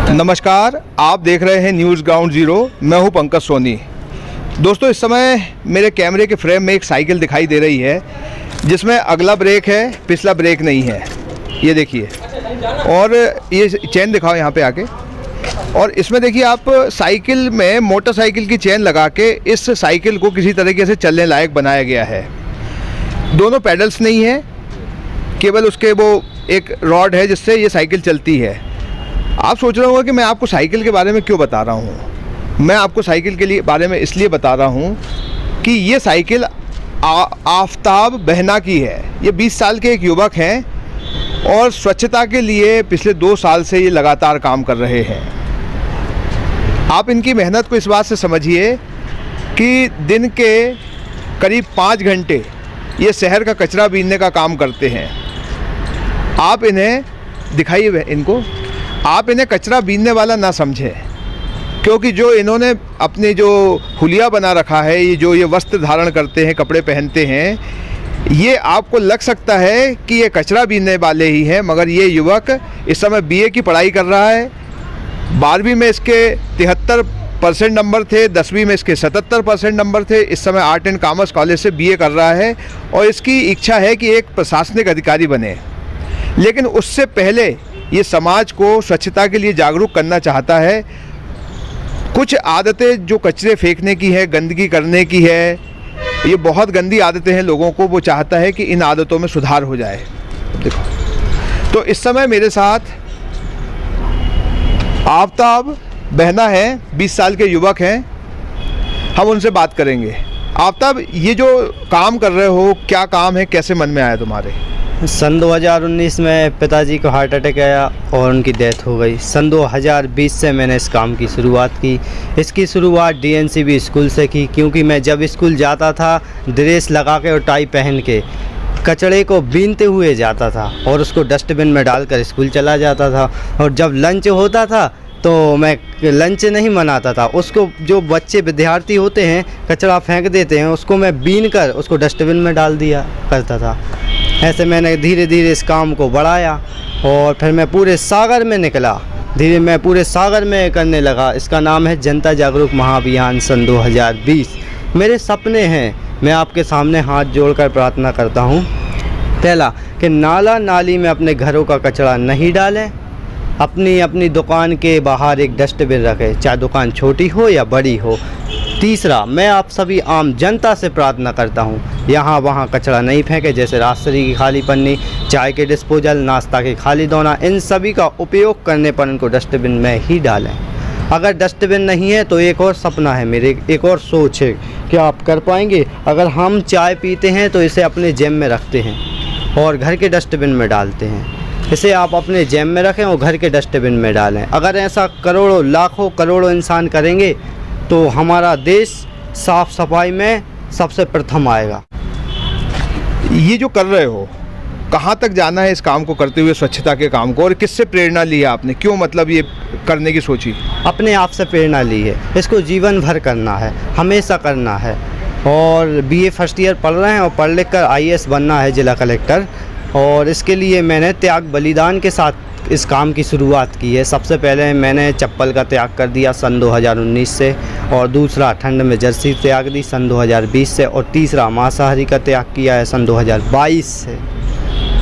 नमस्कार, आप देख रहे हैं न्यूज़ ग्राउंड ज़ीरो। मैं हूं पंकज सोनी। दोस्तों, इस समय मेरे कैमरे के फ्रेम में एक साइकिल दिखाई दे रही है जिसमें अगला ब्रेक है, पिछला ब्रेक नहीं है। ये देखिए, और ये चेन दिखाओ यहाँ पे आके। और इसमें देखिए, आप साइकिल में मोटरसाइकिल की चेन लगा के इस साइकिल को किसी तरीके से चलने लायक बनाया गया है। दोनों पैडल्स नहीं है, केवल उसके वो एक रॉड है जिससे ये साइकिल चलती है। आप सोच रहे होंगे कि मैं आपको साइकिल के बारे में क्यों बता रहा हूँ। मैं आपको साइकिल के बारे में इसलिए बता रहा हूँ कि ये साइकिल आफताब बहना की है। ये 20 साल के एक युवक हैं और स्वच्छता के लिए पिछले 2 साल से ये लगातार काम कर रहे हैं। आप इनकी मेहनत को इस बात से समझिए कि दिन के करीब 5 घंटे ये शहर का कचरा बीनने का काम करते हैं। आप इन्हें दिखाइए, इनको आप इन्हें कचरा बीनने वाला ना समझें, क्योंकि जो इन्होंने अपने जो हुलिया बना रखा है, ये वस्त्र धारण करते हैं, कपड़े पहनते हैं, ये आपको लग सकता है कि ये कचरा बीनने वाले ही हैं, मगर ये युवक इस समय बीए की पढ़ाई कर रहा है। 12वीं में इसके 73% नंबर थे, 10वीं में इसके 77% नंबर थे। इस समय आर्ट एंड कॉमर्स कॉलेज से बीए कर रहा है और इसकी इच्छा है कि एक प्रशासनिक अधिकारी बने। लेकिन उससे पहले ये समाज को स्वच्छता के लिए जागरूक करना चाहता है। कुछ आदतें जो कचरे फेंकने की है, गंदगी करने की है, ये बहुत गंदी आदतें हैं लोगों को। वो चाहता है कि इन आदतों में सुधार हो जाए। देखो, तो इस समय मेरे साथ आफताब बहना है, 20 साल के युवक हैं। हम उनसे बात करेंगे। आफताब, ये जो काम कर रहे हो, क्या काम है, कैसे मन में आया तुम्हारे? सन 2019 में पिताजी को हार्ट अटैक आया और उनकी डेथ हो गई। सन 2020 से मैंने इस काम की शुरुआत की। इसकी शुरुआत डीएनसीबी स्कूल से की, क्योंकि मैं जब स्कूल जाता था ड्रेस लगा के और टाई पहन के कचड़े को बीनते हुए जाता था और उसको डस्टबिन में डालकर स्कूल चला जाता था। और जब लंच होता था तो मैं लंच नहीं मनाता था, उसको जो बच्चे विद्यार्थी होते हैं कचरा फेंक देते हैं, उसको मैं बीन कर उसको डस्टबिन में डाल दिया करता था। ऐसे मैंने धीरे धीरे इस काम को बढ़ाया और फिर मैं पूरे सागर में निकला। मैं पूरे सागर में करने लगा। इसका नाम है जनता जागरूक महाअभियान सन 2020। मेरे सपने हैं, मैं आपके सामने हाथ जोड़कर प्रार्थना करता हूँ। पहला, कि नाला नाली में अपने घरों का कचरा नहीं डालें। अपनी दुकान के बाहर एक डस्टबिन रखें, चाहे दुकान छोटी हो या बड़ी हो। तीसरा, मैं आप सभी आम जनता से प्रार्थना करता हूँ, यहाँ वहाँ कचरा नहीं फेंके, जैसे रास्ते की खाली पन्नी, चाय के डिस्पोजल, नाश्ता के खाली दोना, इन सभी का उपयोग करने पर इनको डस्टबिन में ही डालें। अगर डस्टबिन नहीं है तो एक और सपना है मेरे, एक और सोच है, क्या आप कर पाएंगे? अगर हम चाय पीते हैं तो इसे अपने जेब में रखते हैं और घर के डस्टबिन में डालते हैं। इसे आप अपने जेब में रखें और घर के डस्टबिन में डालें। अगर ऐसा करोड़ों, लाखों, करोड़ों इंसान करेंगे तो हमारा देश साफ़ सफाई में सबसे प्रथम आएगा। ये जो कर रहे हो, कहाँ तक जाना है इस काम को करते हुए, स्वच्छता के काम को, और किससे प्रेरणा ली है आपने? क्यों मतलब ये करने की सोची? अपने आप से प्रेरणा ली है। इसको जीवन भर करना है, हमेशा करना है। और बीए फर्स्ट ईयर पढ़ रहे हैं और पढ़ लिख कर आईएएस बनना है, जिला कलेक्टर। और इसके लिए मैंने त्याग बलिदान के साथ इस काम की शुरुआत की है। सबसे पहले मैंने चप्पल का त्याग कर दिया सन 2019 से, और दूसरा ठंड में जर्सी त्याग दी सन 2020 से, और तीसरा मांसाहारी का त्याग किया है सन 2022 से।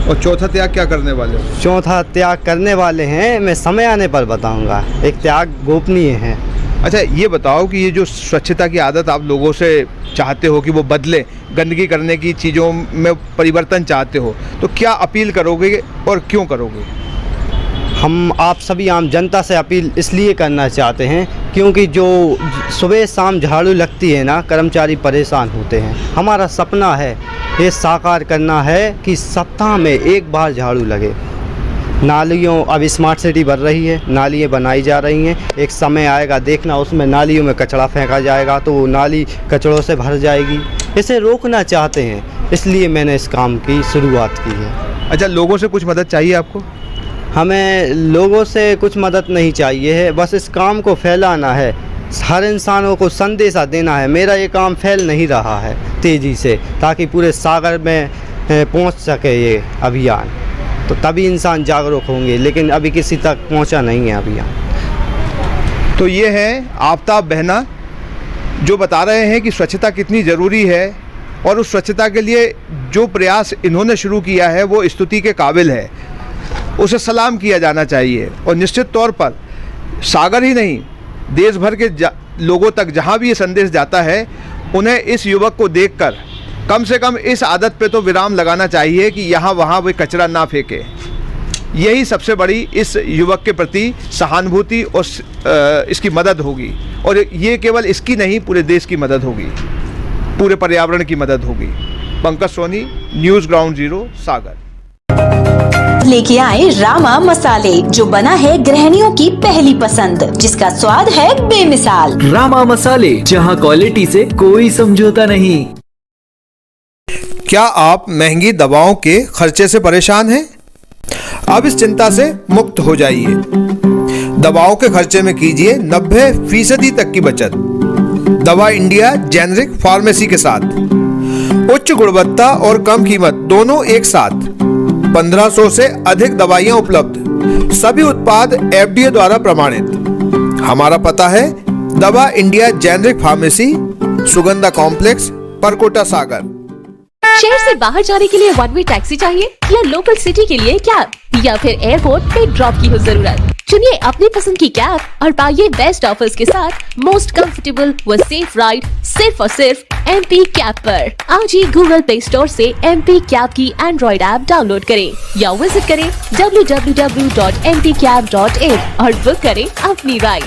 और चौथा त्याग क्या करने वाले हो? चौथा त्याग करने वाले हैं, मैं समय आने पर बताऊंगा। एक त्याग गोपनीय है। अच्छा, ये बताओ कि ये जो स्वच्छता की आदत आप लोगों से चाहते हो कि वो बदले, गंदगी करने की चीज़ों में परिवर्तन चाहते हो, तो क्या अपील करोगे और क्यों करोगे? हम आप सभी आम जनता से अपील इसलिए करना चाहते हैं क्योंकि जो सुबह शाम झाड़ू लगती है ना, कर्मचारी परेशान होते हैं। हमारा सपना है ये साकार करना है कि सप्ताह में एक बार झाड़ू लगे। नालियों, अब स्मार्ट सिटी बन रही है, नालियाँ बनाई जा रही हैं। एक समय आएगा, देखना, उसमें नालियों में कचरा फेंका जाएगा तो वो नाली कचड़ों से भर जाएगी। इसे रोकना चाहते हैं, इसलिए मैंने इस काम की शुरुआत की है। अच्छा, लोगों से कुछ मदद चाहिए आपको? हमें लोगों से कुछ मदद नहीं चाहिए है, बस इस काम को फैलाना है, हर इंसानों को संदेशा देना है। मेरा ये काम फैल नहीं रहा है तेज़ी से, ताकि पूरे सागर में पहुंच सके ये अभियान, तो तभी इंसान जागरूक होंगे, लेकिन अभी किसी तक पहुंचा नहीं है अभियान। तो ये है आफ्ताब बहना जो बता रहे हैं कि स्वच्छता कितनी ज़रूरी है, और उस स्वच्छता के लिए जो प्रयास इन्होंने शुरू किया है वो स्तुति के काबिल है, उसे सलाम किया जाना चाहिए। और निश्चित तौर पर सागर ही नहीं, देश भर के लोगों तक जहाँ भी ये संदेश जाता है, उन्हें इस युवक को देखकर कम से कम इस आदत पे तो विराम लगाना चाहिए कि यहाँ वहाँ वे कचरा ना फेंके। यही सबसे बड़ी इस युवक के प्रति सहानुभूति और इसकी मदद होगी, और ये केवल इसकी नहीं, पूरे देश की मदद होगी, पूरे पर्यावरण की मदद होगी। Pankaj Soni, news ground zero, Sagar. लेके आए रामा मसाले, जो बना है गृहिणियों की पहली पसंद, जिसका स्वाद है बेमिसाल। रामा मसाले, जहां क्वालिटी से कोई समझौता नहीं। क्या आप महंगी दवाओं के खर्चे से परेशान हैं? अब इस चिंता से मुक्त हो जाइए। दवाओं के खर्चे में कीजिए 90% तक की बचत। दवा इंडिया जेनेरिक फार्मेसी के साथ उच्च गुणवत्ता और कम कीमत दोनों एक साथ। 1500 से अधिक दवाइयां उपलब्ध, सभी उत्पाद FDA द्वारा प्रमाणित। हमारा पता है Dawa India generic pharmacy, Sugandha complex, Parkota, Sagar. शहर से बाहर जाने के लिए वन वे टैक्सी चाहिए, या लोकल सिटी के लिए कैब, या फिर एयरपोर्ट पे ड्रॉप की हो जरूरत? चुनिए अपनी पसंद की कैब और पाइए बेस्ट ऑफर्स के साथ मोस्ट कंफर्टेबल व सेफ राइड सिर्फ और सिर्फ MP कैब पर। आज ही गूगल प्ले स्टोर से MP कैब की एंड्रॉइड ऐप डाउनलोड करें या विजिट करें www.mpcab.in और बुक करें अपनी राइड।